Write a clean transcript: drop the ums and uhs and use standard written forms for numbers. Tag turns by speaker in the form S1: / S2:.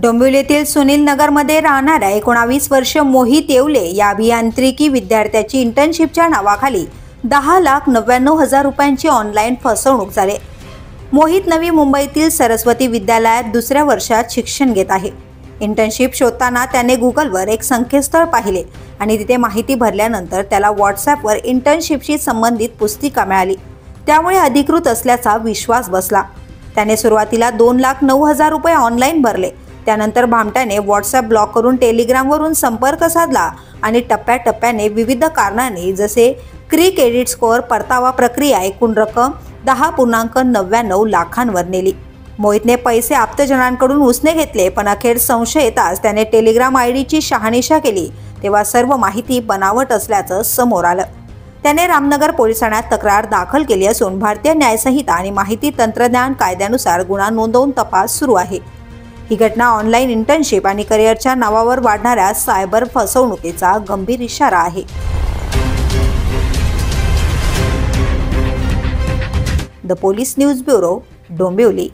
S1: डोंबिवलीतील सुनील नगरमध्ये राहणाऱ्या 19 वर्षीय मोहित येवले या अभियांत्रिकी विद्यार्थ्याची इंटर्नशिपच्या नावाखाली 10,99,000 रुपयांची ऑनलाईन फसवणूक झाली। मोहित नवी मुंबईतील सरस्वती विद्यालयात दुसऱ्या वर्षात शिक्षण घेत आहे। इंटर्नशिप शोधताना त्याने गुगलवर एक संकेतस्थळ पाहिले आणि तिथे माहिती भरल्यानंतर त्याला व्हॉट्सॲपवर इंटर्नशिपशी संबंधित पुस्तिका मिळाली। त्यामुळे अधिकृत असल्याचा विश्वास बसला। त्याने सुरुवातीला 2,09,000 रुपये ऑनलाईन भरले। त्यानंतर भामट्याने व्हॉट्सॲप ब्लॉक करून टेलिग्रामवरून संपर्क साधला आणि टप्प्याटप्प्याने विविध कारणांनी जसे क्रेडिट स्कोअर, परतावा प्रक्रिया एकूण रक्कम 10.99 लाखांवर नेली। मोहितने पैसे आप्तजनांकडून उसने घेतले, पण अखेर संशय येताच त्याने टेलिग्राम आयडीची शहानिशा केली तेव्हा सर्व माहिती बनावट असल्याचं समोर आलं। त्याने रामनगर पोलीस ठाण्यात तक्रार दाखल केली असून भारतीय न्यायसंहिता आणि माहिती तंत्रज्ञान कायद्यानुसार गुन्हा नोंदवून तपास सुरू आहे। ही घटना ऑनलाईन इंटर्नशिप आणि करिअरच्या नावावर वाढणाऱ्या सायबर फसवणुकीचा गंभीर इशारा आहे। The police news bureau, Dombivli.